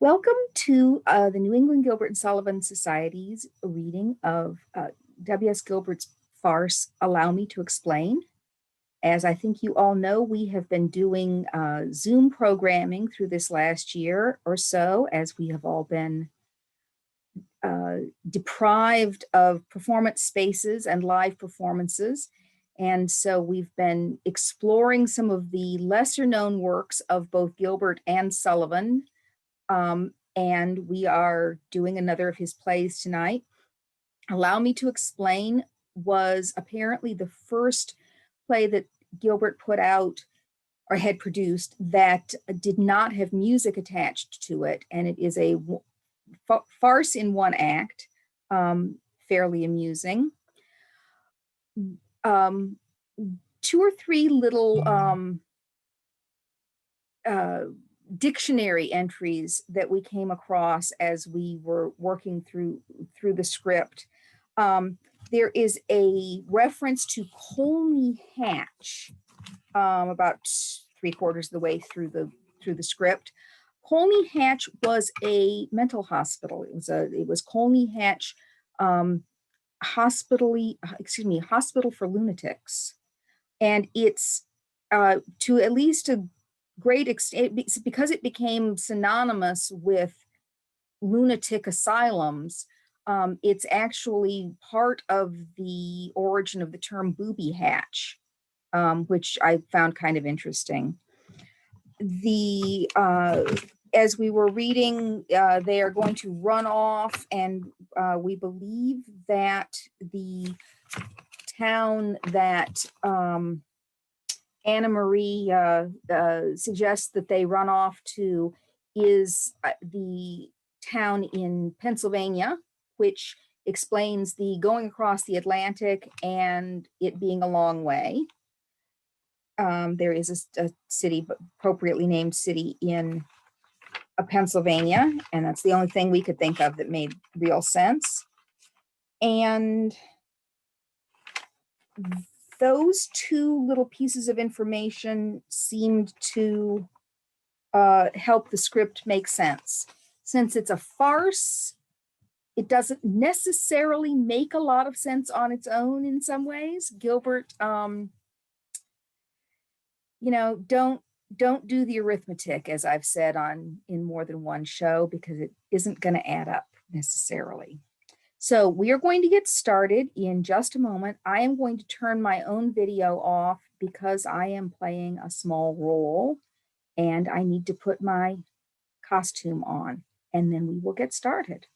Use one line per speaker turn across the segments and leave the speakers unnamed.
Welcome to the New England Gilbert and Sullivan Society's reading of W.S. Gilbert's farce, Allow Me to Explain. As I think you all know, we have been doing Zoom programming through this last year or so, as we have all been deprived of performance spaces and live performances. And so we've been exploring some of the lesser known works of both Gilbert and Sullivan. And we are doing another of his plays tonight. Allow Me to Explain was apparently the first play that Gilbert put out or had produced that did not have music attached to it. And it is a farce in one act, fairly amusing. Two or three little dictionary entries that we came across as we were working through the script. There is a reference to Colney Hatch about 3/4 of the way through the script. Colney Hatch was a mental hospital. It was Colney Hatch Hospital for Lunatics, and it's to at least a great extent, because it became synonymous with lunatic asylums. It's actually part of the origin of the term booby hatch, which I found kind of interesting. As we were reading, they are going to run off, and we believe that the town that Anna Marie suggests that they run off to is the town in Pennsylvania, which explains the going across the Atlantic and it being a long way. There is a city, appropriately named city in Pennsylvania, and that's the only thing we could think of that made real sense. And those two little pieces of information seemed to help the script make sense. Since it's a farce, it doesn't necessarily make a lot of sense on its own in some ways. Gilbert, don't do the arithmetic, as I've said in more than one show, because it isn't going to add up necessarily. So we are going to get started in just a moment. I am going to turn my own video off because I am playing a small role and I need to put my costume on, and then we will get started.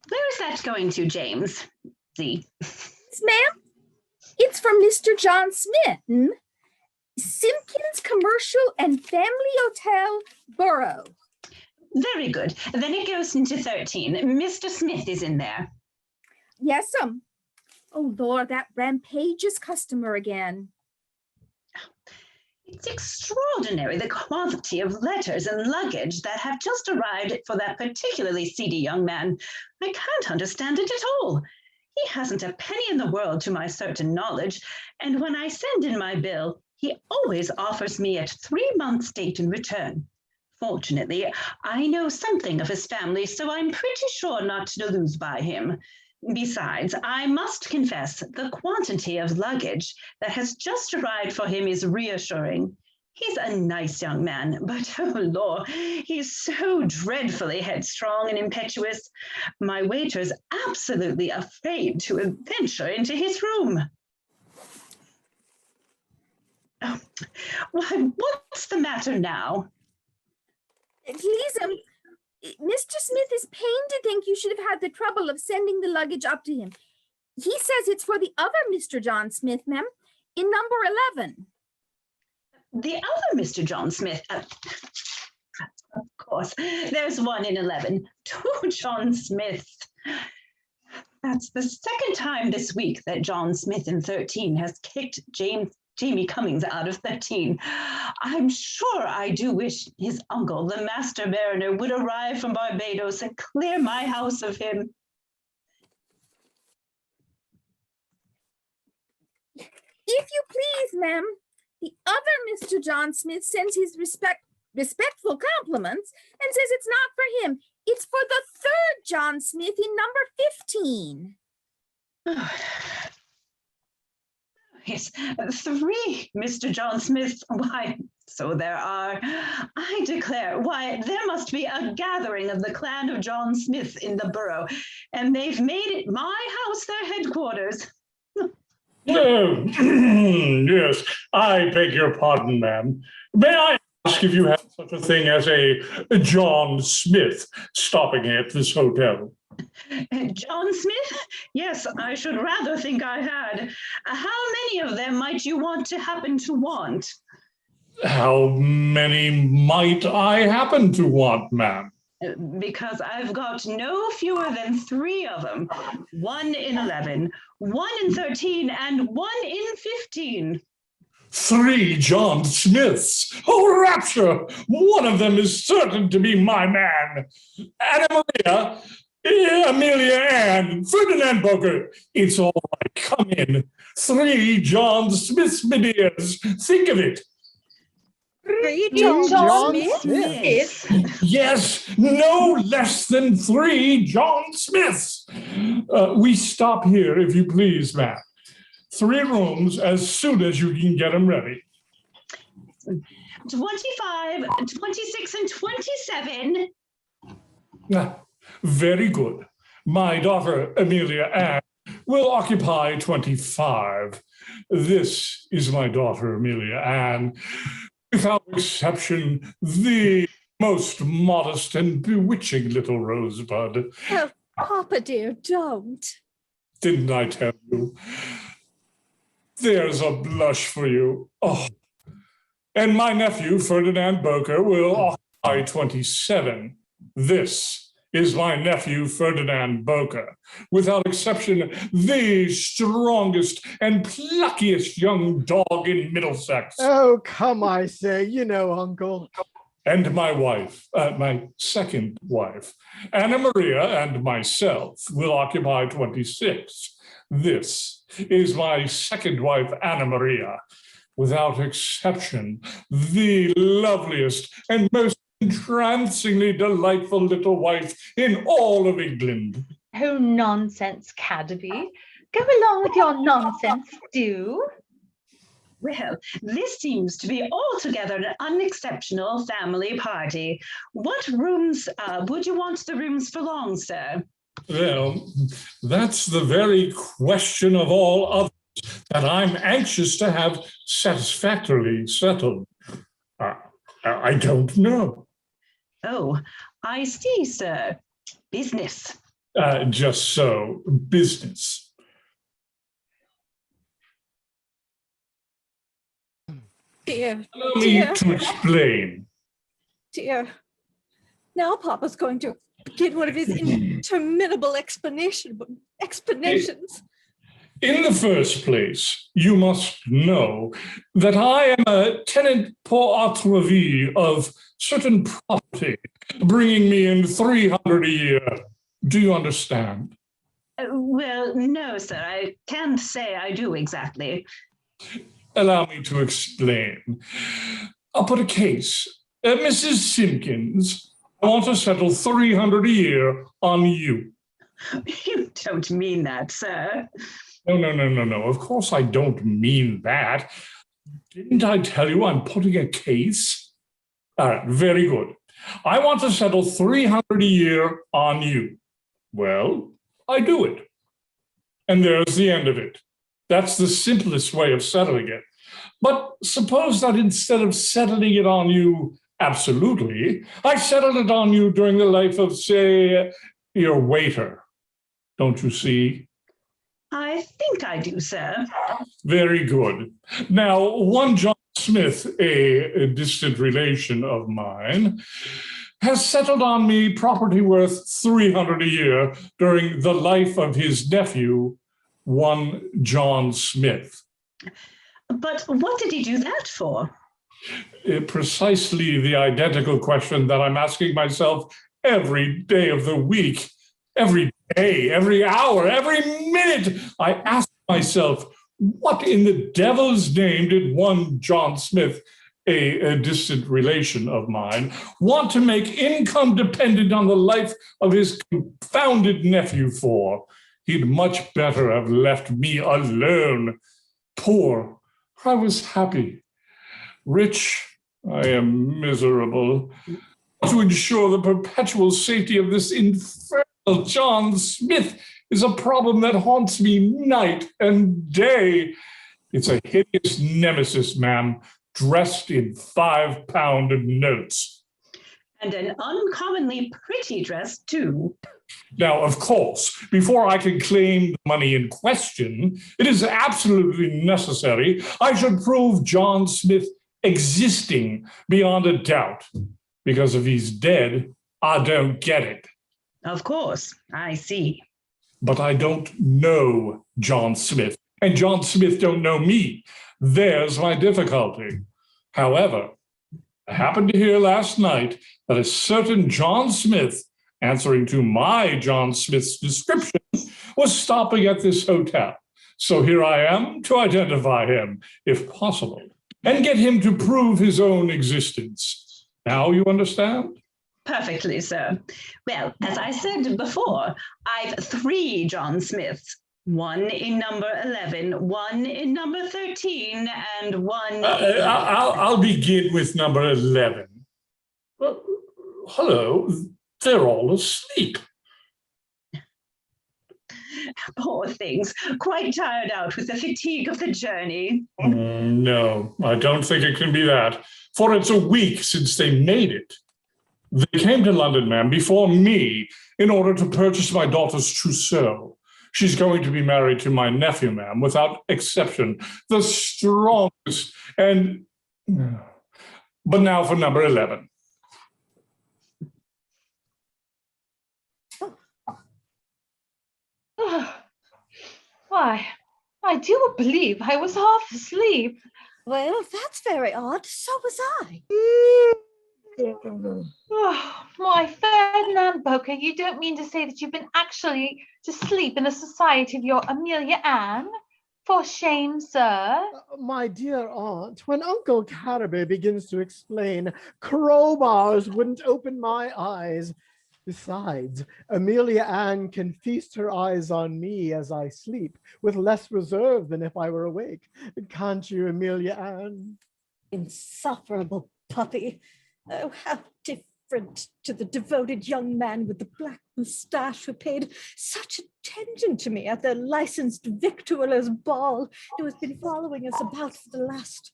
Where is that going to, James? Z.
Ma'am, it's from Mr. John Smith, Simpkins Commercial and Family Hotel, Borough.
Very good. Then it goes into 13. Mr. Smith is in there.
Yes, Oh, Lord, that rampageous customer again.
It's extraordinary, the quantity of letters and luggage that have just arrived for that particularly seedy young man. I can't understand it at all. He hasn't a penny in the world to my certain knowledge, and when I send in my bill, he always offers me a 3 months date in return. Fortunately, I know something of his family, so I'm pretty sure not to lose by him. Besides, I must confess, the quantity of luggage that has just arrived for him is reassuring. He's a nice young man, but oh Lord, he's so dreadfully headstrong and impetuous. My waiter's absolutely afraid to venture into his room. Oh, why, what's the matter now?
Please, Mr. Smith is pained to think you should have had the trouble of sending the luggage up to him. He says it's for the other Mr. John Smith, ma'am, in number 11.
The other Mr. John Smith? Of course, there's one in 11. 2 John Smiths. That's the second time this week that John Smith in 13 has kicked James Jamie Cummings out of 13. I'm sure I do wish his uncle, the master mariner, would arrive from Barbados and clear my house of him.
If you please, ma'am, the other Mr. John Smith sends his respectful compliments and says it's not for him. It's for the third John Smith in number 15.
Yes, 3 Mr. John Smiths. Why, so there are. I declare, why, there must be a gathering of the clan of John Smith in the borough, and they've made it my house their headquarters.
Oh, yes, I beg your pardon, ma'am. May I ask if you have such a thing as a John Smith stopping at this hotel?
John Smith? Yes, I should rather think I had. How many of them might you want to happen to want?
How many might I happen to want, ma'am?
Because I've got no fewer than 3 of them. 1 in 11, 1 in 13, and 1 in 15.
3 John Smiths. Oh, rapture! One of them is certain to be my man. Anna Maria, Amelia Ann, Ferdinand Boker. It's all right. Come in. 3 John Smiths, my dears. Think of it.
3
John
Smith?
Yes, no less than 3 John Smiths. We stop here, if you please, ma'am. 3 rooms as soon as you can get them ready.
25, 26, and 27.
Very good. My daughter, Amelia Ann, will occupy 25. This is my daughter, Amelia Ann. Without exception, the most modest and bewitching little rosebud.
Oh, Papa dear, don't.
Didn't I tell you? There's a blush for you. Oh. And my nephew, Ferdinand Boker, will occupy 27. This is my nephew, Ferdinand Boker. Without exception, the strongest and pluckiest young dog in Middlesex.
Oh, come, I say, you know, Uncle.
And my wife, my second wife, Anna Maria, and myself will occupy 26. This is my second wife, Anna Maria. Without exception, the loveliest and most entrancingly delightful little wife in all of England.
Oh, nonsense, Cadby. Go along with your nonsense, do.
Well, this seems to be altogether an unexceptional family party. What rooms would you want the rooms for long, sir?
Well, that's the very question of all others that I'm anxious to have satisfactorily settled. I don't know.
Oh, I see, sir. Business.
Just so, business.
Dear,
Allow me to explain.
dear. Now Papa's going to begin one of his interminable explanations.
In the first place, you must know that I am a tenant pour atrevie of certain property, bringing me in 300 a year. Do you understand?
Well, no, sir. I can't say I do exactly.
Allow me to explain. I'll put a case. Mrs. Simpkins, I want to settle 300 a year on you.
You don't mean that, sir.
No. Of course I don't mean that. Didn't I tell you I'm putting a case? All right, very good. I want to settle 300 a year on you. Well, I do it. And there's the end of it. That's the simplest way of settling it. But suppose that instead of settling it on you absolutely, I settled it on you during the life of, say, your waiter. Don't you see?
I think I do, sir.
Very good. Now, one John Smith, a distant relation of mine, has settled on me property worth 300 a year during the life of his nephew, one John Smith.
But what did he do that for?
Precisely the identical question that I'm asking myself every day of the week. Every day, every hour, every minute, I ask myself, what in the devil's name did one John Smith, a distant relation of mine, want to make income dependent on the life of his confounded nephew for? He'd much better have left me alone. Poor, I was happy. Rich, I am miserable. To ensure the perpetual safety of this infernal John Smith is a problem that haunts me night and day. It's a hideous nemesis, ma'am, dressed in 5-pound notes.
And an uncommonly pretty dress, too.
Now, of course, before I can claim the money in question, it is absolutely necessary I should prove John Smith existing beyond a doubt. Because if he's dead, I don't get it.
Of course, I see.
But I don't know John Smith, and John Smith don't know me. There's my difficulty. However, I happened to hear last night that a certain John Smith, answering to my John Smith's description, was stopping at this hotel. So here I am to identify him, if possible, and get him to prove his own existence. Now you understand?
Perfectly, sir. Well, as I said before, I've 3 John Smiths. One in number 11, one in number 13, and one...
I'll begin with number 11. Well, hello, they're all asleep.
Poor things, quite tired out with the fatigue of the journey.
No, I don't think it can be that, for it's a week since they made it. They came to London, ma'am, before me, in order to purchase my daughter's trousseau. She's going to be married to my nephew, ma'am, without exception, the strongest and... But now for number 11.
Why, I do believe I was half asleep.
Well, that's very odd. So was I.
Oh, why, Ferdinand Boker, you don't mean to say that you've been actually to sleep in the society of your Amelia Ann? For shame, sir.
My dear aunt, when Uncle Carabby begins to explain, crowbars wouldn't open my eyes. Besides, Amelia Ann can feast her eyes on me as I sleep with less reserve than if I were awake. Can't you, Amelia Ann?
Insufferable puppy. Oh, how different to the devoted young man with the black moustache who paid such attention to me at the licensed victualler's ball, who has been following us about for the last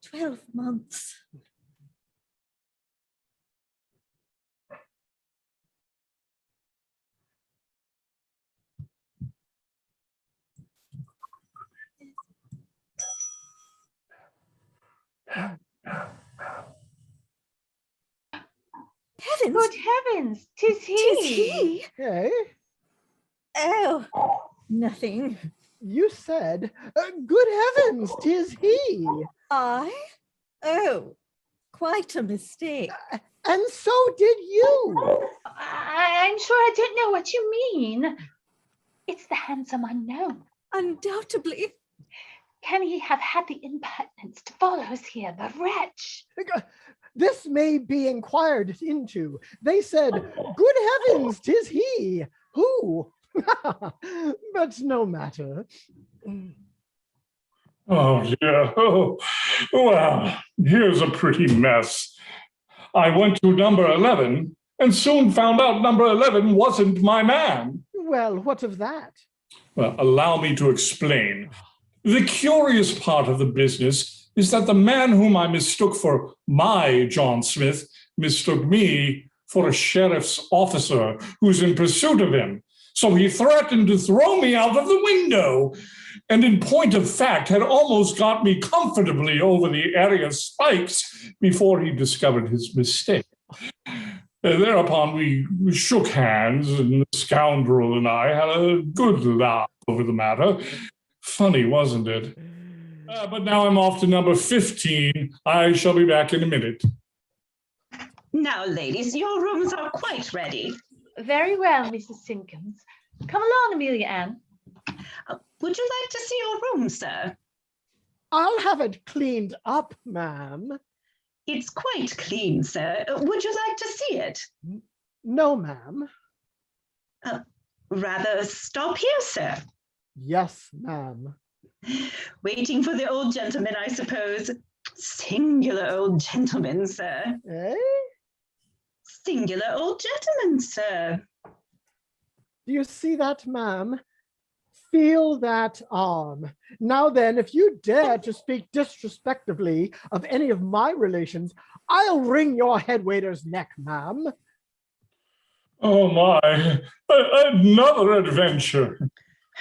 12 months. Heavens!
Good heavens, 'tis he.
'Tis he!
Hey,
Oh, nothing.
you said, good heavens, 'tis he.
I? Oh, quite a mistake.
And so did you.
I'm sure I don't know what you mean. It's the handsome unknown.
Undoubtedly.
Can he have had the impertinence to follow us here, the wretch?
This may be inquired into. They said, good heavens, 'tis he. Who? But no matter.
Oh, dear. Oh, well, here's a pretty mess. I went to number 11 and soon found out number 11 wasn't my man.
Well, what of that?
Well, allow me to explain. The curious part of the business is that the man whom I mistook for my John Smith mistook me for a sheriff's officer who's in pursuit of him. So he threatened to throw me out of the window, and in point of fact had almost got me comfortably over the area spikes before he discovered his mistake. Thereupon we shook hands, and the scoundrel and I had a good laugh over the matter. Funny, wasn't it? But now I'm off to number 15. I shall be back in a minute.
Now, ladies, your rooms are quite ready.
Very well, Mrs. Simpkins. Come along, Amelia Ann.
Would you like to see your room, sir?
I'll have it cleaned up, ma'am.
It's quite clean, sir. Would you like to see it?
No, ma'am.
Rather stop here, sir.
Yes, ma'am.
Waiting for the old gentleman, I suppose. Singular old gentleman, sir.
Eh?
Singular old gentleman, sir.
Do you see that, ma'am? Feel that arm. Now then, if you dare to speak disrespectfully of any of my relations, I'll wring your head waiter's neck, ma'am.
Oh my, another adventure.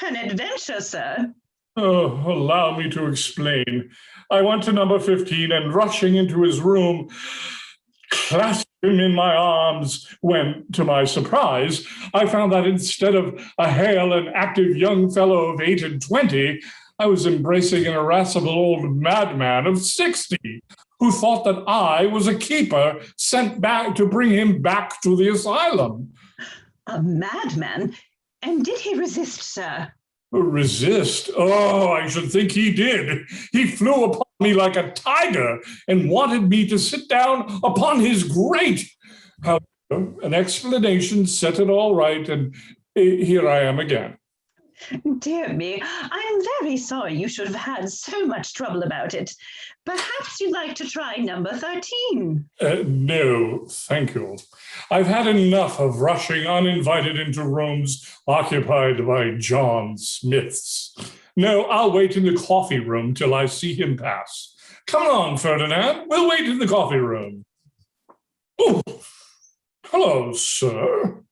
An adventure, sir.
Oh, allow me to explain. I went to number 15 and rushing into his room, clasped him in my arms when, to my surprise, I found that instead of a hale and active young fellow of 8 and 20, I was embracing an irascible old madman of 60 who thought that I was a keeper sent back to bring him back to the asylum.
A madman? And did he resist, sir?
Resist? Oh, I should think he did. He flew upon me like a tiger and wanted me to sit down upon his grate. However, an explanation set it all right, and here I am again.
Dear me, I'm very sorry you should have had so much trouble about it. Perhaps you'd like to try number 13.
No, thank you. I've had enough of rushing uninvited into rooms occupied by John Smiths. No, I'll wait in the coffee room till I see him pass. Come along, Ferdinand. We'll wait in the coffee room. Oh, hello, sir.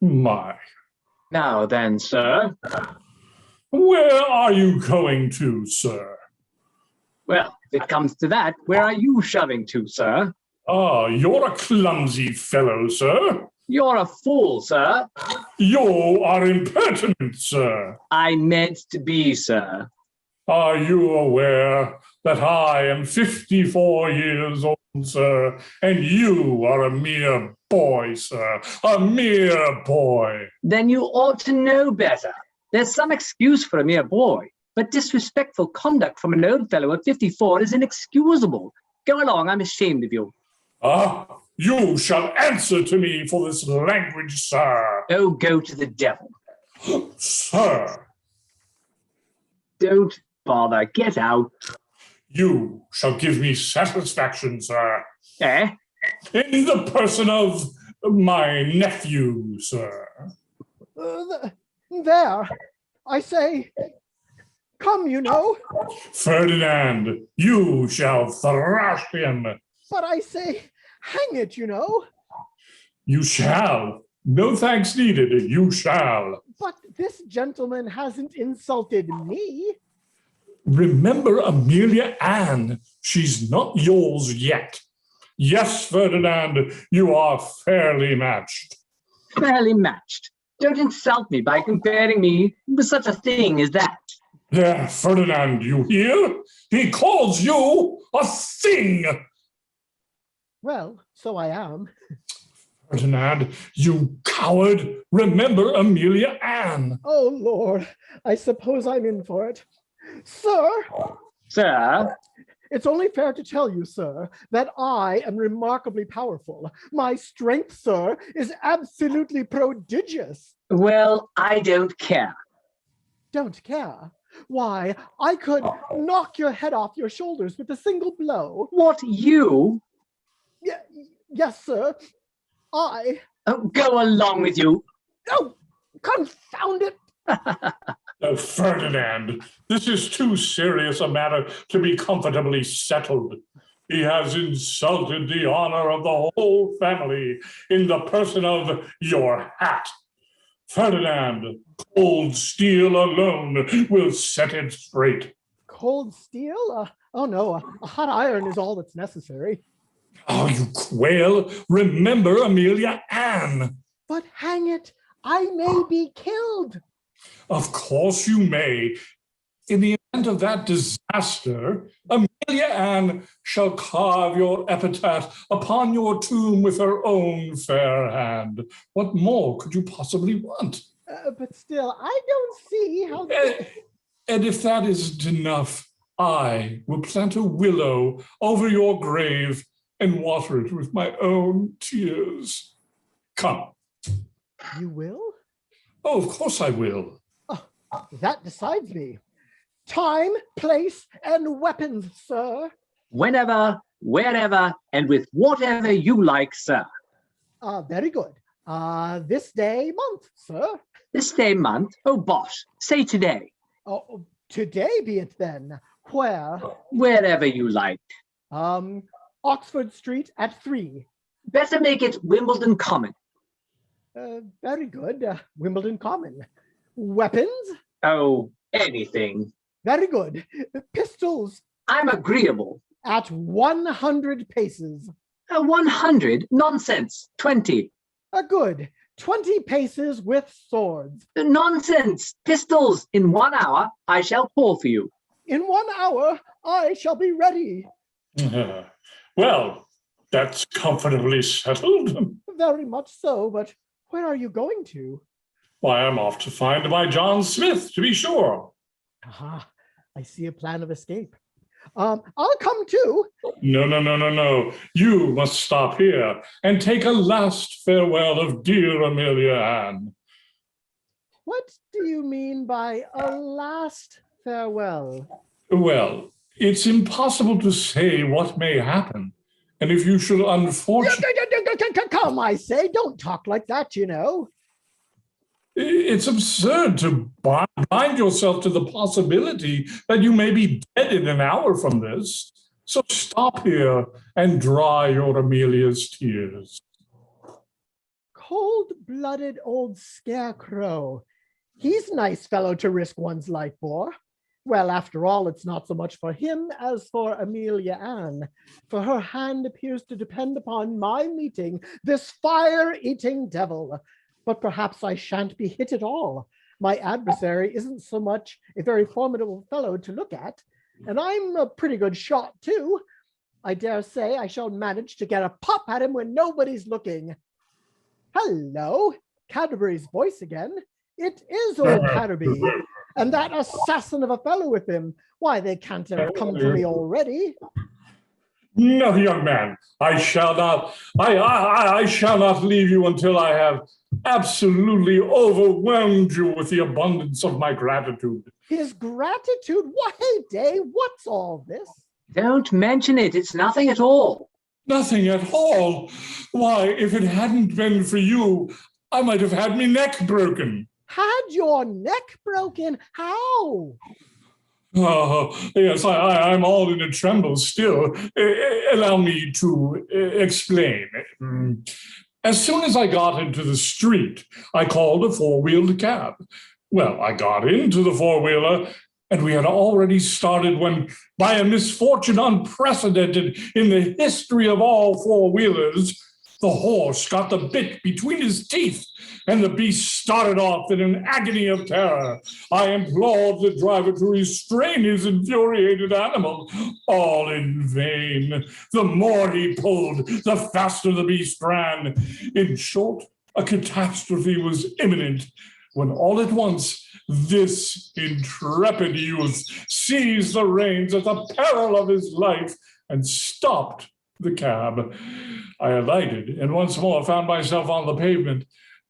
My,
Now then, sir.
where are you going to, sir?
Well, if it comes to that, where are you shoving to, sir?
Ah, you're a clumsy fellow, sir.
You're a fool, sir.
You are impertinent, sir.
I meant to be, sir.
Are you aware that I am 54 years old, sir, and you are a mere boy, sir, a mere boy?
Then you ought to know better. There's some excuse for a mere boy, but disrespectful conduct from an old fellow at 54 is inexcusable. Go along, I'm ashamed of you.
Ah, you shall answer to me for this language, sir.
Oh, go to the devil.
Sir,
Don't bother, get out.
you shall give me satisfaction, sir,
Eh?
in the person of my nephew, sir.
There, I say, come, you know.
Ferdinand, you shall thrash him.
But I say, hang it, you know.
You shall. No thanks needed. You shall.
But this gentleman hasn't insulted me.
Remember Amelia Ann. She's not yours yet. Yes, Ferdinand, you are fairly matched.
Fairly matched. Don't insult me by comparing me with such a thing as that.
There, Ferdinand, you hear? He calls you a thing.
Well, so I am.
Ferdinand, you coward. Remember Amelia Ann.
Oh, Lord, I suppose I'm in for it. Sir,
Sir,
it's only fair to tell you, sir, that I am remarkably powerful. My strength, sir, is absolutely prodigious.
well, I don't care.
Don't care. Why, I could knock your head off your shoulders with a single blow.
What, you?
Yes, sir. I.
Oh, go along with you.
Oh, confound it.
Ferdinand, this is too serious a matter to be comfortably settled. He has insulted the honor of the whole family in the person of your hat. Ferdinand, cold steel alone will set it straight.
Cold steel? Oh, no, a hot iron is all that's necessary.
Oh, you quail. Remember Amelia Ann.
But hang it, I may be killed.
Of course you may. In the event of that disaster, Amelia Ann shall carve your epitaph upon your tomb with her own fair hand. What more could you possibly want?
But still, I don't see how.
And if that isn't enough, I will plant a willow over your grave and water it with my own tears. Come.
You will?
Oh, of course I will.
That decides me. Time, place, and weapons, sir.
Whenever, wherever, and with whatever you like, sir.
Very good. This day, month, sir.
This day, month? Oh, bosh. Say today.
Oh, today be it then. Where?
Wherever you like.
Oxford Street at 3.
Better make it Wimbledon Common.
Very good. Wimbledon Common. Weapons?
Oh, anything.
Very good. Pistols?
I'm agreeable.
At 100 paces.
100? Nonsense. 20.
Good. 20 paces with swords.
Nonsense. Pistols. In 1 hour, I shall call for you.
In 1 hour, I shall be ready.
Well, that's comfortably settled.
Very much so, but where are you going to?
Why, I'm off to find my John Smith, to be sure.
Aha, I see a plan of escape. I'll come too.
No. You must stop here and take a last farewell of dear Amelia Ann.
What do you mean by a last farewell?
Well, it's impossible to say what may happen. And if you should unfortunately...
Come, I say, don't talk like that, you know.
It's absurd to bind yourself to the possibility that you may be dead in an hour from this. So stop here and dry your Amelia's tears.
Cold-blooded old scarecrow. He's a nice fellow to risk one's life for. Well, after all, it's not so much for him as for Amelia Ann, for her hand appears to depend upon my meeting this fire-eating devil. But perhaps I shan't be hit at all. My adversary isn't so much a very formidable fellow to look at, and I'm a pretty good shot too. I dare say I shall manage to get a pop at him when nobody's looking. Hello, Canterbury's voice again. It is old Canterbury, and that assassin of a fellow with him. Why, they can't have come for me already.
No, young man, I shall not. I shall not leave you until I have absolutely overwhelmed you with the abundance of my gratitude.
His gratitude? Why, Day, what's all this?
Don't mention it. It's nothing at all.
Nothing at all. Why, if it hadn't been for you, I might have had my neck broken.
Had your neck broken? How?
Oh, yes, I'm all in a tremble still. Allow me to explain. As soon as I got into the street, I called a four-wheeled cab. Well, I got into the four-wheeler, and we had already started when, by a misfortune unprecedented in the history of all four-wheelers, the horse got the bit between his teeth, and the beast started off in an agony of terror. I implored the driver to restrain his infuriated animal, all in vain. The more he pulled, the faster the beast ran. In short, a catastrophe was imminent, when all at once this intrepid youth seized the reins at the peril of his life and stopped the cab. I alighted and once more found myself on the pavement,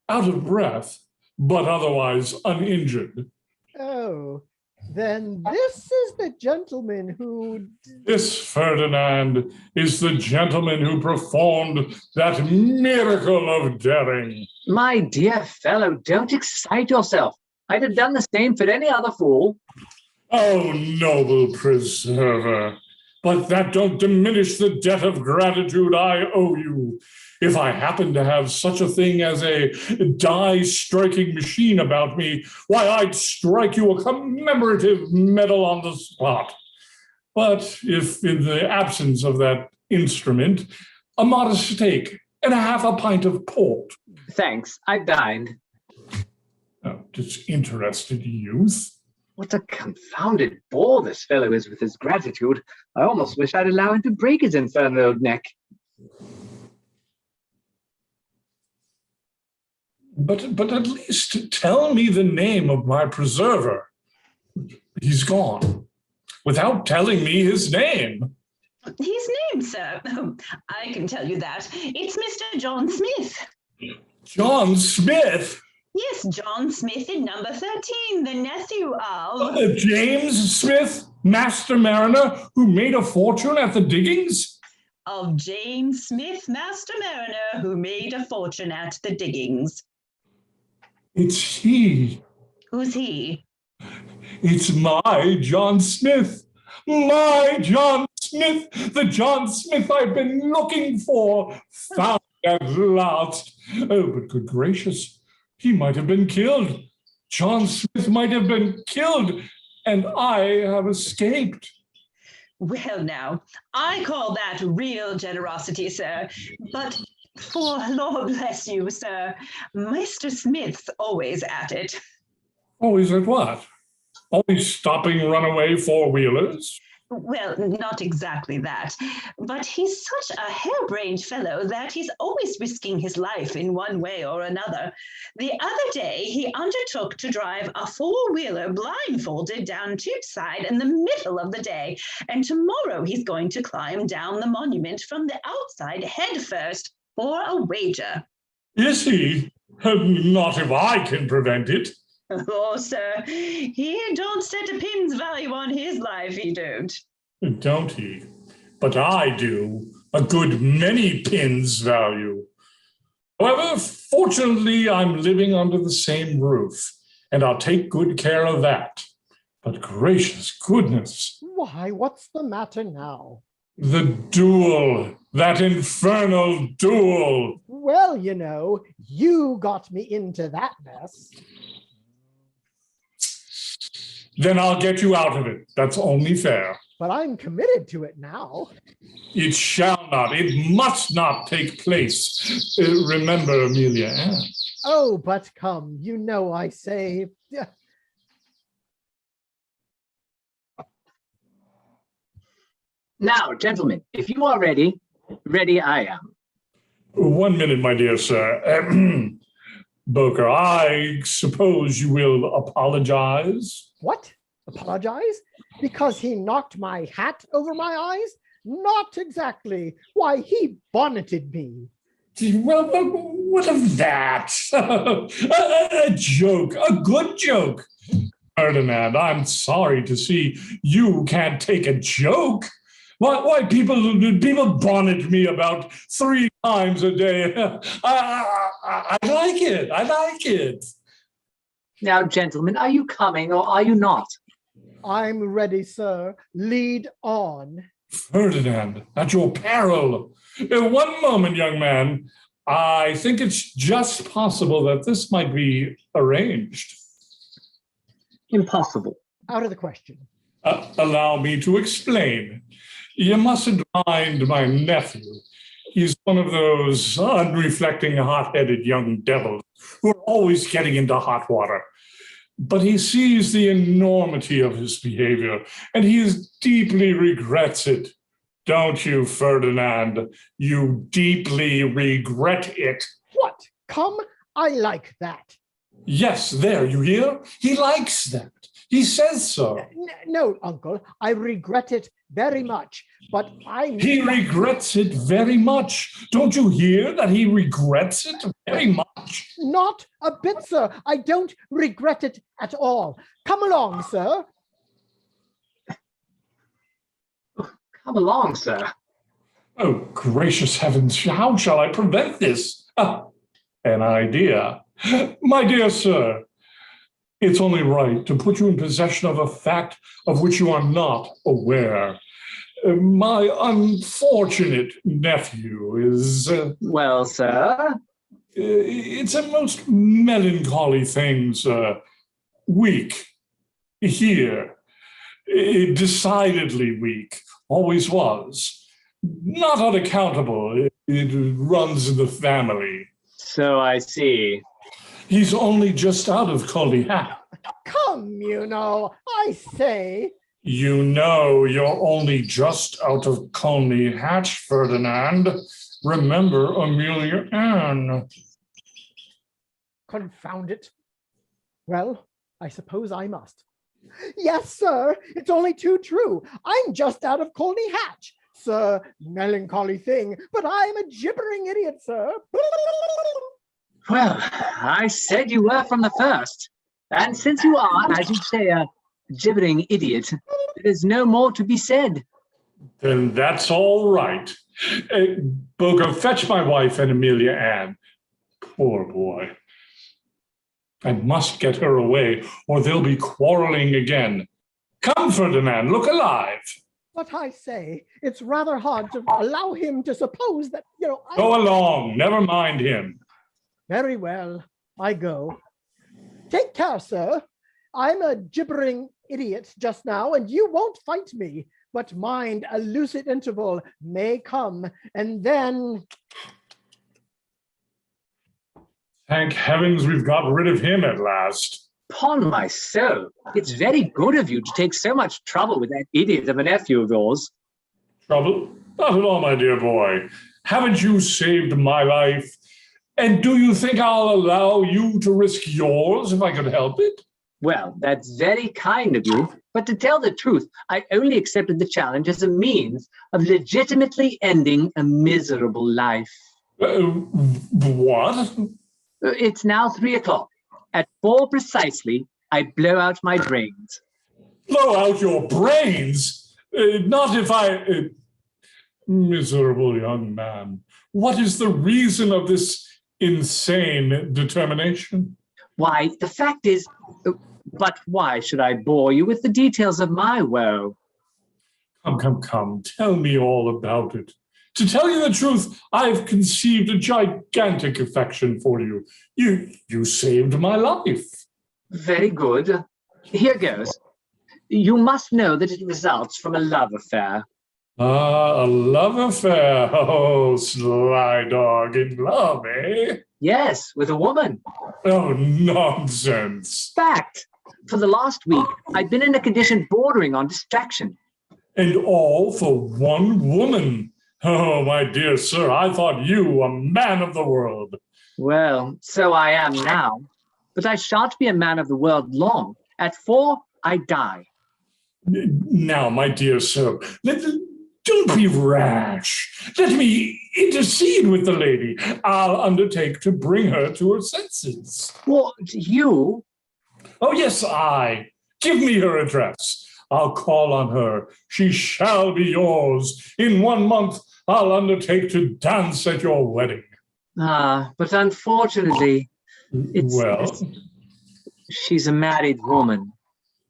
out of breath, but otherwise uninjured.
Oh, then this is the gentleman who...
This, Ferdinand, is the gentleman who performed that miracle of daring.
My dear fellow, don't excite yourself. I'd have done the same for any other fool.
Oh, noble preserver. But that don't diminish the debt of gratitude I owe you. If I happen to have such a thing as a die-striking machine about me, why, I'd strike you a commemorative medal on the spot. But if in the absence of that instrument, a modest steak and a half a pint of port.
Thanks, I dined.
Disinterested youth.
What a confounded bore this fellow is with his gratitude. I almost wish I'd allow him to break his infernal old neck.
But at least tell me the name of my preserver. He's gone without telling me his name.
His name, sir? Oh, I can tell you that. It's Mr. John Smith.
John Smith?
Yes, John Smith in number 13, the nephew of...
James Smith, master mariner, who made a fortune at the diggings?
Of James Smith, master mariner, who made a fortune at the diggings.
It's he.
Who's he?
It's my John Smith. My John Smith, the John Smith I've been looking for. Found at last. Oh, but good gracious, he might have been killed. John Smith might have been killed, and I have escaped.
Well, now, I call that real generosity, sir. But for Lord bless you, sir, Mr. Smith's always at it.
Always at what? Always stopping runaway four-wheelers?
Well, not exactly that, but he's such a harebrained fellow that he's always risking his life in one way or another. The other day, he undertook to drive a four-wheeler blindfolded down Cheapside in the middle of the day, and tomorrow he's going to climb down the monument from the outside head first for a wager.
Is he? Not if I can prevent it.
Oh, sir, he don't set a pin's value on his life, he don't.
Don't he? But I do. A good many pins value. However, fortunately, I'm living under the same roof, and I'll take good care of that. But gracious goodness.
Why, what's the matter now?
The duel. That infernal duel.
Well, you know, you got me into that mess.
Then I'll get you out of it. That's only fair.
But I'm committed to it now.
It shall not. It must not take place. Remember, Amelia Ann.
Oh, but come, you know I say.
Now, gentlemen, if you are ready, ready I am.
1 minute, my dear sir. Boker, I suppose you will apologize?
What? Apologize? Because he knocked my hat over my eyes? Not exactly. Why, he bonneted me.
Well, what of that? A joke, a good joke. Ferdinand, I'm sorry to see you can't take a joke. Why people bonnet me about 3 times a day. I like it. I like it.
Now, gentlemen, are you coming or are you not?
I'm ready, sir. Lead on.
Ferdinand, at your peril. 1 moment, young man. I think it's just possible that this might be arranged.
Impossible.
Out of the question.
Allow me to explain. You mustn't mind my nephew. He's one of those unreflecting, hot-headed young devils who are always getting into hot water. But he sees the enormity of his behavior, and he deeply regrets it. Don't you, Ferdinand? You deeply regret it.
What? Come, I like that.
Yes, there, you hear? He likes that. He says so.
No, uncle, I regret it very much, but
He regrets it very much. Don't you hear that he regrets it very much?
Not a bit, sir. I don't regret it at all. Come along, sir.
Come along, sir.
Oh, gracious heavens, how shall I prevent this? An idea. My dear sir, it's only right to put you in possession of a fact of which you are not aware. My unfortunate nephew is...
Well, sir?
It's a most melancholy thing, sir. Weak. Here. Decidedly weak. Always was. Not unaccountable. It runs in the family.
So I see.
He's only just out of Colney Hatch.
Come, I say.
You know you're only just out of Colney Hatch, Ferdinand. Remember Amelia Ann.
Confound it. Well, I suppose I must. Yes, sir, it's only too true. I'm just out of Colney Hatch. Sir, melancholy thing, but I'm a gibbering idiot, sir.
Well, I said you were from the first. And since you are, as you say, a gibbering idiot, there's no more to be said.
Then that's all right. Bogo, fetch my wife and Amelia Ann. Poor boy. I must get her away, or they'll be quarreling again. Come, Ferdinand, look alive.
But I say, it's rather hard to allow him to suppose that,
Go along, never mind him.
Very well, I go. Take care, sir. I'm a gibbering idiot just now, and you won't fight me. But mind, a lucid interval may come, and then...
Thank heavens we've got rid of him at last.
Upon my soul, it's very good of you to take so much trouble with that idiot of a nephew of yours.
Trouble? Not at all, my dear boy. Haven't you saved my life? And do you think I'll allow you to risk yours if I could help it?
Well, that's very kind of you, but to tell the truth, I only accepted the challenge as a means of legitimately ending a miserable life.
What?
It's now 3 o'clock. At 4 precisely, I blow out my brains.
Blow out your brains? Not if I... miserable young man. What is the reason of this insane determination?
Why, the fact is... But why should I bore you with the details of my woe?
Come. Tell me all about it. To tell you the truth, I've conceived a gigantic affection for you. You saved my life.
Very good. Here goes. You must know that it results from a love affair.
Ah, a love affair. Oh, sly dog in love, eh?
Yes, with a woman.
Oh, nonsense.
Fact. For the last week, I've been in a condition bordering on distraction.
And all for one woman. Oh, my dear sir, I thought you a man of the world.
Well, so I am now. But I shan't be a man of the world long. At 4, I die.
Now, my dear sir, don't be rash. Let me intercede with the lady. I'll undertake to bring her to her senses.
What, you?
Oh, yes, I. Give me her address. I'll call on her. She shall be yours. In 1 month, I'll undertake to dance at your wedding.
Ah, but unfortunately, she's a married woman.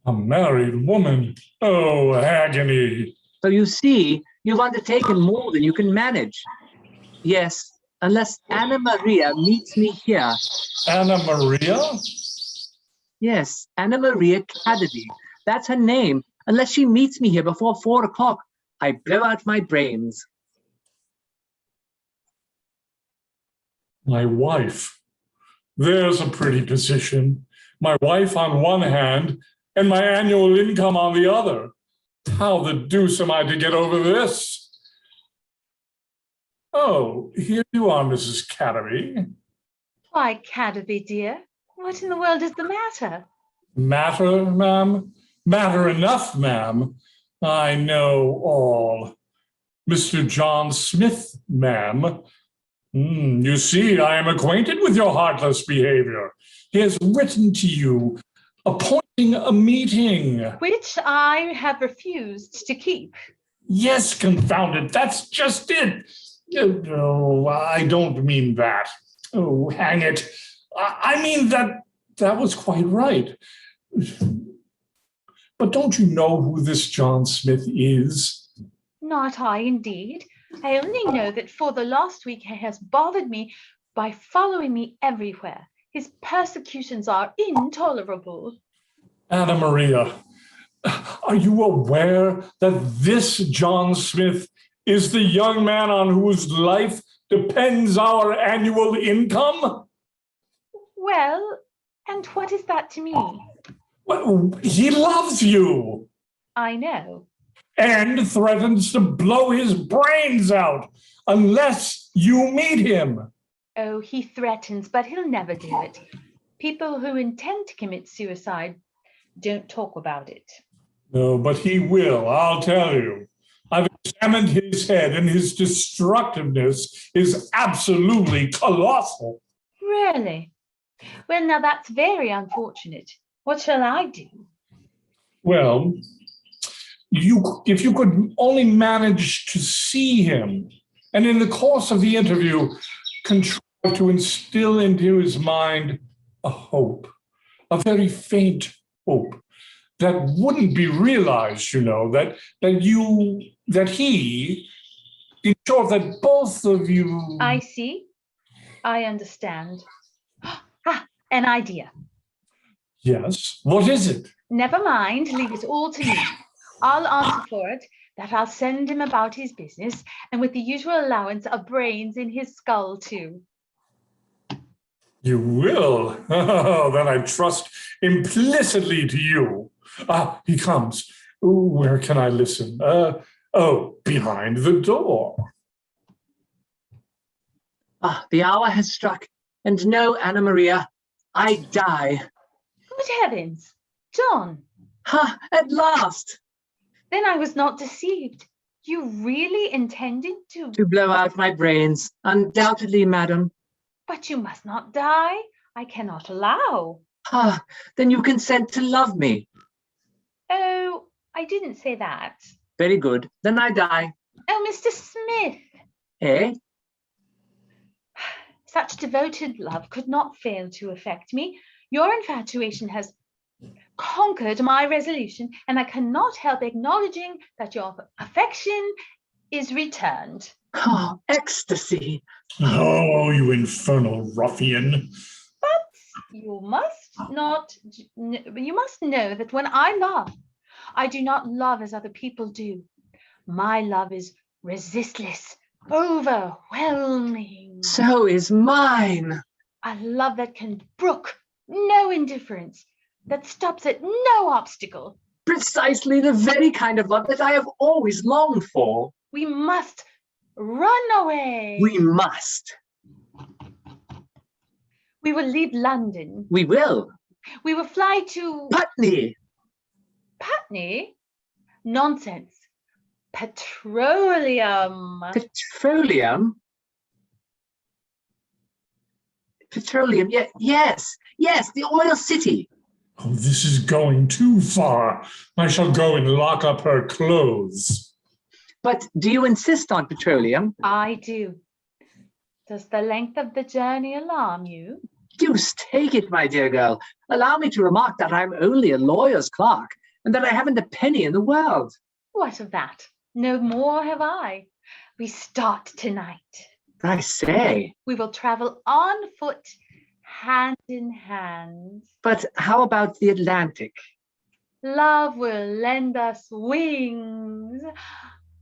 A married woman? Oh, agony.
So you see, you've undertaken more than you can manage. Yes, unless Anna Maria meets me here.
Anna Maria?
Yes, Anna Maria Cadeby. That's her name. Unless she meets me here before 4 o'clock, I blow out my brains.
My wife. There's a pretty position. My wife on one hand and my annual income on the other. How the deuce am I to get over this? Oh, here you are, Mrs. Cadeby.
Why, Cadeby, dear, what in the world is the matter?
Matter, ma'am? Matter enough, ma'am. I know all. Mr. John Smith, ma'am. You see, I am acquainted with your heartless behavior. He has written to you, appointing a meeting.
Which I have refused to keep.
Yes, confound it, that's just it. No, I don't mean that. Oh, hang it. I mean that was quite right. But don't you know who this John Smith is?
Not I, indeed. I only know that for the last week he has bothered me by following me everywhere. His persecutions are intolerable.
Anna Maria, are you aware that this John Smith is the young man on whose life depends our annual income?
Well, and what is that to me?
Well, he loves you
I know.
and threatens to blow his brains out unless you meet him.
Oh, he threatens, but he'll never do it. People who intend to commit suicide don't talk about it.
No, but he will, I'll tell you. I've examined his head, and his destructiveness is absolutely colossal.
Really? Well, now that's very unfortunate. What shall I do?
Well, if you could only manage to see him, and in the course of the interview, contrive to instill into his mind a hope, a very faint hope that wouldn't be realized, you know, that he, in short, that both of you.
I see. I understand. An idea.
Yes, what is it?
Never mind, leave it all to me. I'll answer for it that I'll send him about his business, and with the usual allowance of brains in his skull too.
You will? Oh, then I trust implicitly to you. Ah, he comes. Ooh, where can I listen? Behind the door.
Ah, the hour has struck, and no, Anna Maria, I die.
Good heavens, John,
Ha, at last!
then I was not deceived. You really intended to,
To blow out my brains, undoubtedly, madam.
but you must not die. I cannot allow.
Ah, then you consent to love me.
Oh, I didn't say that.
Very good, then I die.
Oh, Mr. Smith,
Eh?
such devoted love could not fail to affect me. Your infatuation has conquered my resolution, and I cannot help acknowledging that your affection is returned.
Oh, ecstasy.
Oh, you infernal ruffian.
You must know that when I love, I do not love as other people do. My love is resistless, overwhelming.
So is mine.
A love that can brook no indifference, that stops at no obstacle.
Precisely the very kind of love that I have always longed for.
We must run away.
We must.
We will leave London.
We will.
We will fly to
Putney.
Putney. Nonsense. Petroleum.
Petroleum. Petroleum. Yes, the oil city.
Oh, this is going too far. I shall go and lock up her clothes.
But do you insist on petroleum?
I do. Does the length of the journey alarm you?
Deuce take it, my dear girl. Allow me to remark that I'm only a lawyer's clerk and that I haven't a penny in the world.
What of that? No more have I. We start tonight.
I say,
We will travel on foot, hand in hand.
but how about the Atlantic?
Love will lend us wings.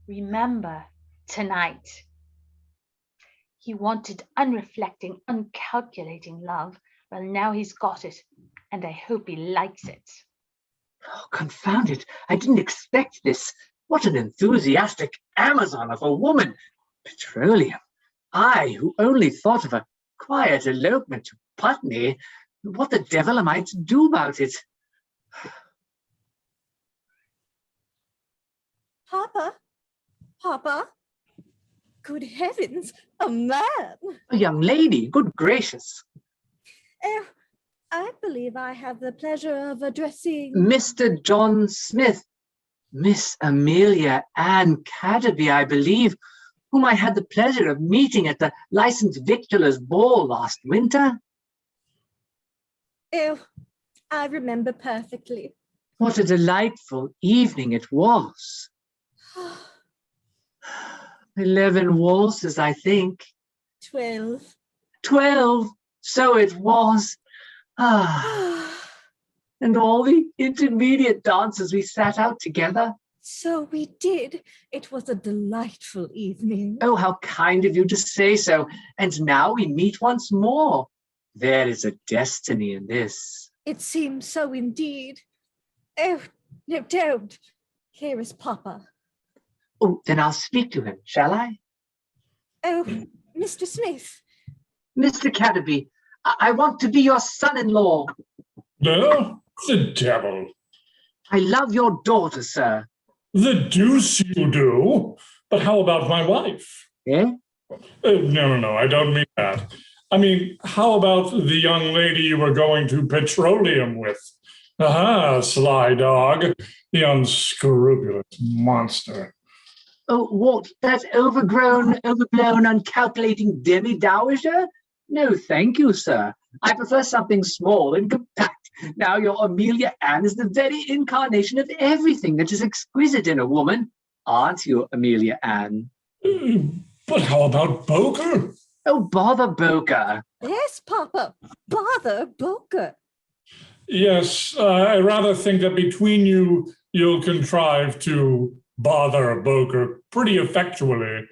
Remember, tonight. He wanted unreflecting, uncalculating love. Well, now he's got it, and I hope he likes it.
Oh, confound it. I didn't expect this. What an enthusiastic Amazon of a woman. Petroleum. I, who only thought of a quiet elopement to Putney. What the devil am I to do about it?
Papa, good heavens, a man.
A young lady, good gracious.
Oh, I believe I have the pleasure of addressing.
Mr. John Smith, Miss Amelia Ann Cadderby, I believe, whom I had the pleasure of meeting at the licensed victualler's ball last winter.
Oh, I remember perfectly.
What a delightful evening it was. 11 waltzes, I think.
12.
12, so it was. And all the intermediate dances we sat out together.
So we did. It was a delightful evening.
Oh, how kind of you to say so. And now we meet once more. There is a destiny in this.
It seems so indeed. Oh, no, don't. Here is Papa.
Oh, then I'll speak to him, shall I?
Oh, Mr. Smith.
Mr. Catterby, I want to be your son-in-law.
No, the devil.
I love your daughter, sir.
The deuce you do. But how about my wife?
Eh?
No, I don't mean that. I mean, how about the young lady you were going to petroleum with? Aha, sly dog, the unscrupulous monster.
Oh, what? That overblown, uncalculating demi-dowager? No, thank you, sir. I prefer something small and compact. Now your Amelia Ann is the very incarnation of everything that is exquisite in a woman. Aren't you, Amelia Ann?
But how about Boker?
Oh, bother Boker.
Yes, Papa. Bother Boker.
Yes, I rather think that between you, you'll contrive to bother Boker pretty effectually.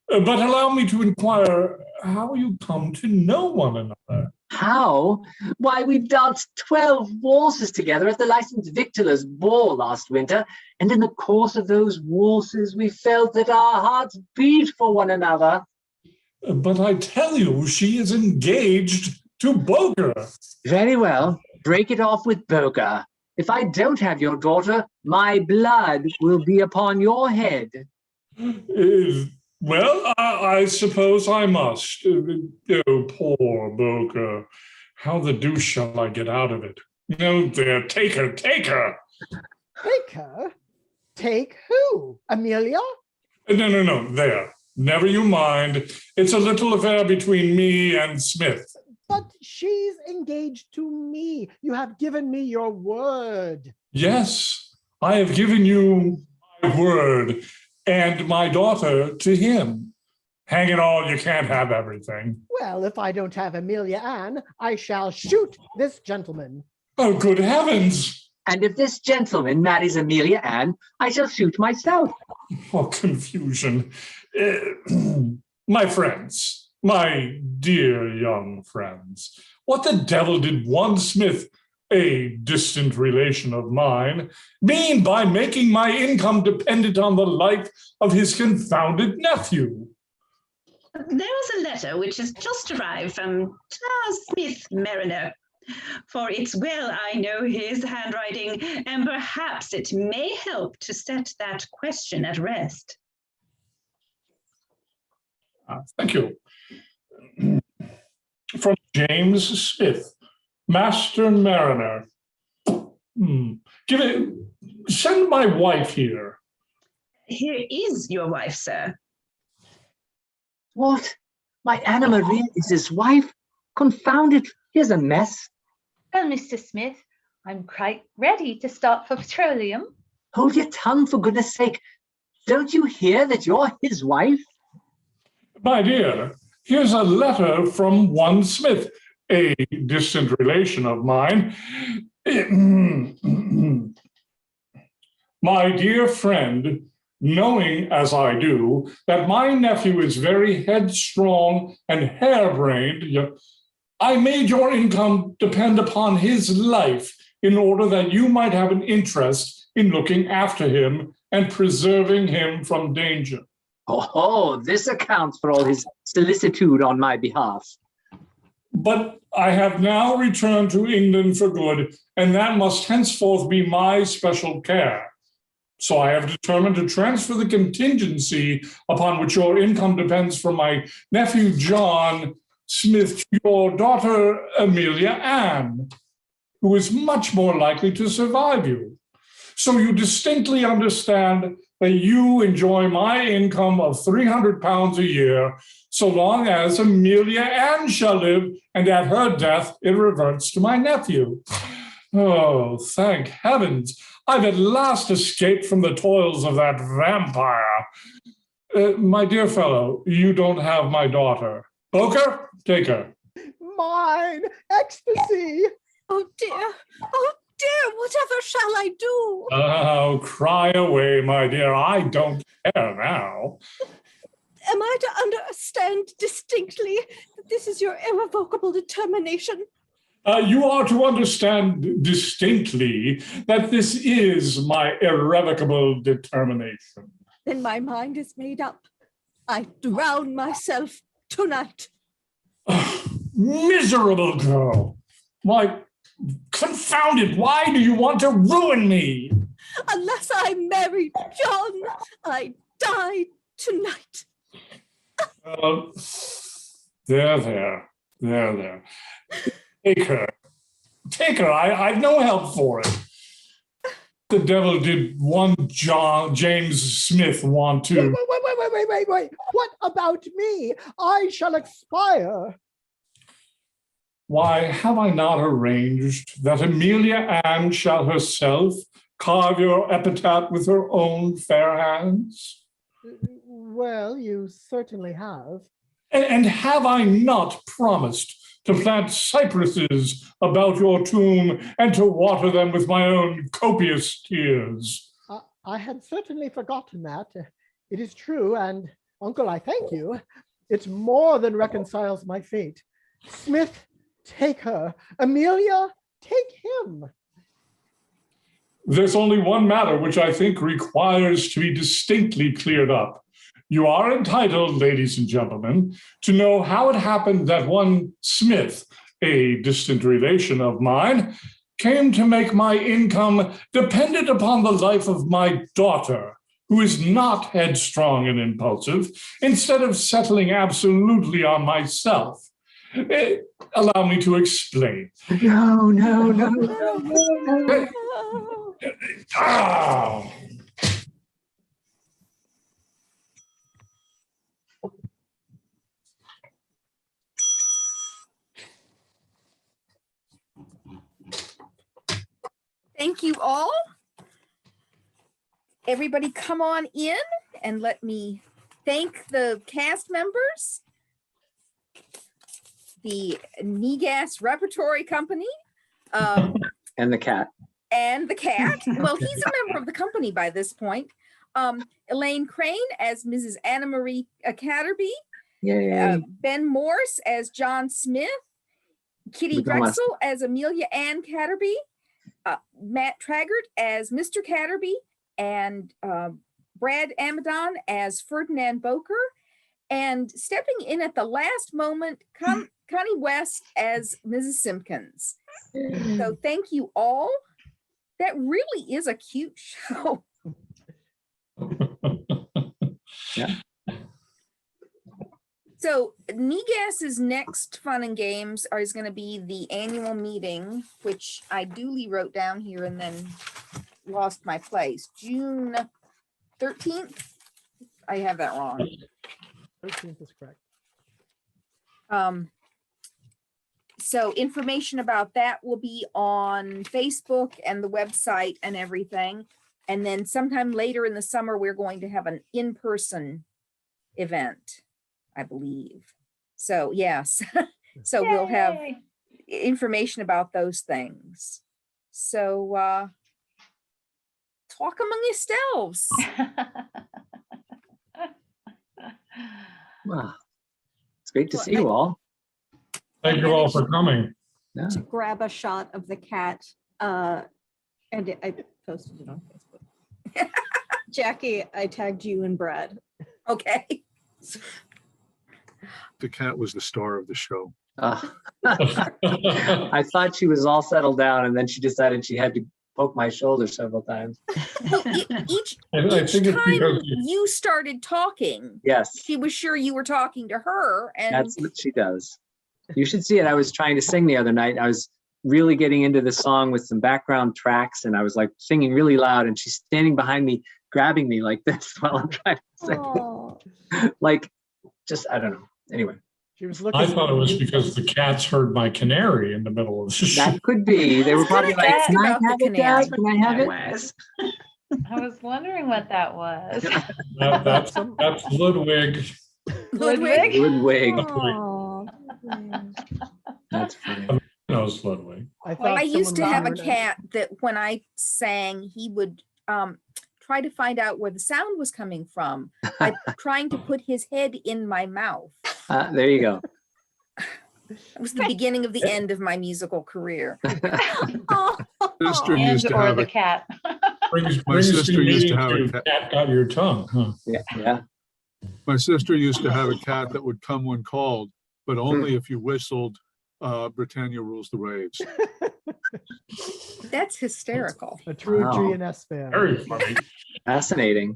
But allow me to inquire how you come to know one another.
How? Why, we danced 12 waltzes together at the licensed victualler's ball last winter, and in the course of those waltzes, we felt that our hearts beat for one another.
But I tell you, she is engaged to Boker.
Very well, break it off with Boker. If I don't have your daughter, my blood will be upon your head.
Well, I suppose I must. Oh, poor Boker. How the deuce shall I get out of it? No, there, take her, take her.
Take her? Take who? Amelia?
No, there. Never you mind. It's a little affair between me and Smith.
But she's engaged to me. You have given me your word.
Yes, I have given you my word and my daughter to him. Hang it all, you can't have everything.
Well, if I don't have Amelia Ann, I shall shoot this gentleman.
Oh, good heavens.
And if this gentleman marries Amelia Ann, I shall shoot myself.
Oh, confusion. My friends, my dear young friends, what the devil did one Smith, a distant relation of mine, mean by making my income dependent on the life of his confounded nephew?
There was a letter which has just arrived from Charles Smith Mariner. For it's well I know his handwriting, and perhaps it may help to set that question at rest.
Thank you. From James Smith, Master Mariner. Send my wife here.
Here is your wife, sir.
What? My Anna Maria is his wife? Confound it, here's a mess.
Well, Mr. Smith, I'm quite ready to start for petroleum.
Hold your tongue, for goodness sake. Don't you hear that you're his wife?
My dear, here's a letter from one Smith, a distant relation of mine. My dear friend, knowing as I do that my nephew is very headstrong and harebrained, I made your income depend upon his life in order that you might have an interest in looking after him and preserving him from danger.
Oh, this accounts for all his solicitude on my behalf.
But I have now returned to England for good, and that must henceforth be my special care. So I have determined to transfer the contingency upon which your income depends from my nephew John Smith to your daughter Amelia Ann, who is much more likely to survive you. So you distinctly understand that you enjoy my income of £300 a year, so long as Amelia Ann shall live, and at her death it reverts to my nephew. Oh, thank heavens, I've at last escaped from the toils of that vampire. My dear fellow, you don't have my daughter. Boker, take her.
Mine! Ecstasy!
Oh dear! Oh dear! Whatever shall I do?
Oh, cry away, my dear. I don't care now.
Am I to understand distinctly that this is your irrevocable determination?
You are to understand distinctly that this is my irrevocable determination.
Then my mind is made up. I drown myself tonight.
Miserable girl. Why, confound it, why do you want to ruin me?
Unless I marry John, I die tonight.
There. Take her. I've no help for it. The devil did one James Smith want to?
Wait. What about me? I shall expire.
Why, have I not arranged that Amelia Ann shall herself carve your epitaph with her own fair hands?
Well, you certainly have.
And have I not promised to plant cypresses about your tomb and to water them with my own copious tears?
I had certainly forgotten that. It is true, and Uncle, I thank you. It's more than reconciles my fate. Smith, take her. Amelia, take him.
There's only one matter which I think requires to be distinctly cleared up. You are entitled, ladies and gentlemen, to know how it happened that one Smith, a distant relation of mine, came to make my income dependent upon the life of my daughter, who is not headstrong and impulsive, instead of settling absolutely on myself. Allow me to explain.
No.
Ah!
Thank you all. Everybody come on in and let me thank the cast members, the Negas Repertory Company,
And the cat.
and the cat. Well, he's a member of the company by this point. Elaine Crane as Mrs. Anna Marie Catterby,
Yay.
Ben Morse as John Smith, Kitty
We don't want-
Drexel as Amelia Ann Catterby, Matt Traggart as Mr. Catterby, and Brad Amadon as Ferdinand Boker, and stepping in at the last moment, Connie West as Mrs. Simpkins. So thank you all. That really is a cute show.
Yeah.
So Negas's next fun and games is going to be the annual meeting, which I duly wrote down here and then lost my place. June 13th. I have that wrong.
13th is correct.
So information about that will be on Facebook and the website and everything. And then sometime later in the summer, we're going to have an in-person event, I believe. So yes, so we'll have
Yay.
information about those things. So talk among yourselves.
Wow. It's great to see you all.
Thank you all for coming.
Yeah.
To grab a shot of the cat, and I posted it on Facebook. Jackie, I tagged you and Brad.
Okay.
The cat was the star of the show.
I thought she was all settled down, and then she decided she had to poke my shoulder several times.
Each
I think it's
time
because
you started talking,
Yes,
she was sure you were talking to her, and
that's what she does. You should see it. I was trying to sing the other night. I was really getting into the song with some background tracks, and I was like singing really loud, and she's standing behind me, grabbing me like this while I'm trying to sing.
Oh,
Like, just, I don't know. Anyway,
She was looking.
I thought it was because the cats heard my canary in the middle of the show.
that could be. They were probably like,
ask
can I
about the
have it, Dad?
canary.
Can I have it?
Was.
I was wondering what that was.
That's Ludwig.
Ludwig.
Ludwig.
oh.
That's funny.
Knows Ludwig.
I thought
I used to
someone
have a
was
cat that when I sang, he would try to find out where the sound was coming from by trying to put his head in my mouth.
There you go.
It was the beginning of the end of my musical career.
Oh,
Sister
And
used to
or
have
the
a,
cat.
My sister used to have a
cat. Got your tongue, huh?
Yeah.
my sister used to have a cat that would come when called, but only if you whistled Britannia Rules the Waves.
That's hysterical.
A true
Wow.
GNS fan.
Very funny.
Fascinating.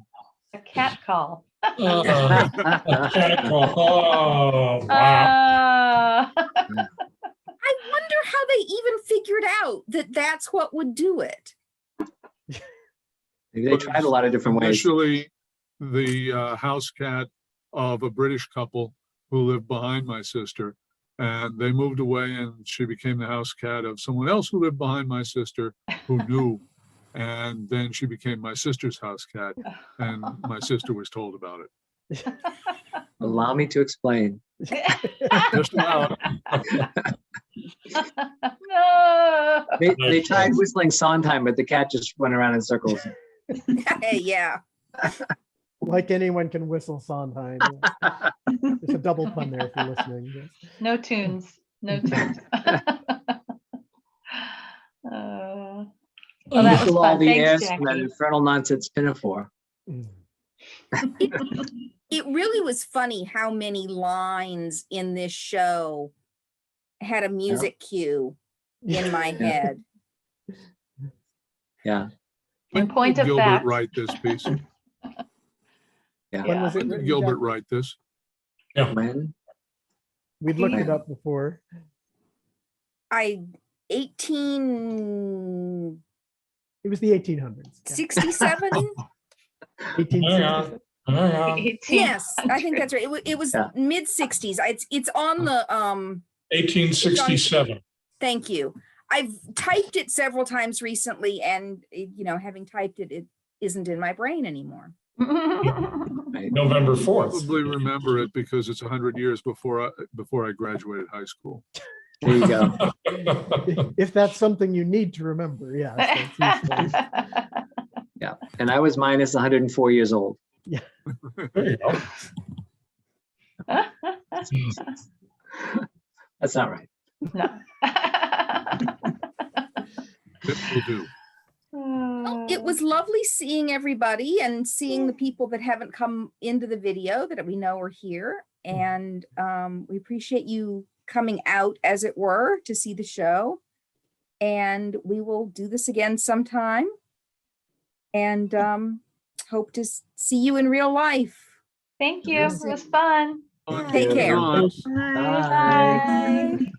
A cat call.
Cat call. Oh, wow.
Ah.
I wonder how they even figured out that that's what would do it.
Maybe they tried a lot of different ways.
Initially, the house cat of a British couple who lived behind my sister, and they moved away, and she became the house cat of someone else who lived behind my sister who knew. And then she became my sister's house cat, and my sister was told about it.
Allow me to explain.
Just about.
No.
They tried whistling Sondheim, but the cat just went around in circles.
Yeah.
Like anyone can whistle Sondheim. There's a double pun there if you're listening. Yes.
No tunes. No tunes. Well, that was
Whistle all
fun.
the
Thanks,
airs from that
Jackie.
infernal nonsense pinafore.
Mm.
It really was funny how many lines in this show had a music cue in my head.
Yeah.
In point of
Gilbert
fact.
write this piece?
Yeah.
When was it
When did
written
Gilbert
down?
write this?
When?
We'd looked it up before.
1867?
It was the 1800s. Yeah. 1867.
Hang on.
Yes, I think that's right. It was
Yeah.
mid 60s. It's on the
1867.
thank you. I've typed it several times recently, and having typed it, it isn't in my brain anymore.
November 4th.
Probably remember it because it's 100 years before I graduated high school.
There you go.
If that's something you need to remember, yes. That's useful.
Yeah. And I was minus 104 years old.
There you go.
That's not right.
No.
It will do.
Well, it was lovely seeing everybody and seeing the people that haven't come into the video that we know are here. And we appreciate you coming out, as it were, to see the show. And we will do this again sometime. And hope to see you in real life.
Thank you. It was fun.
Take care.
Bye.
Bye.
Bye.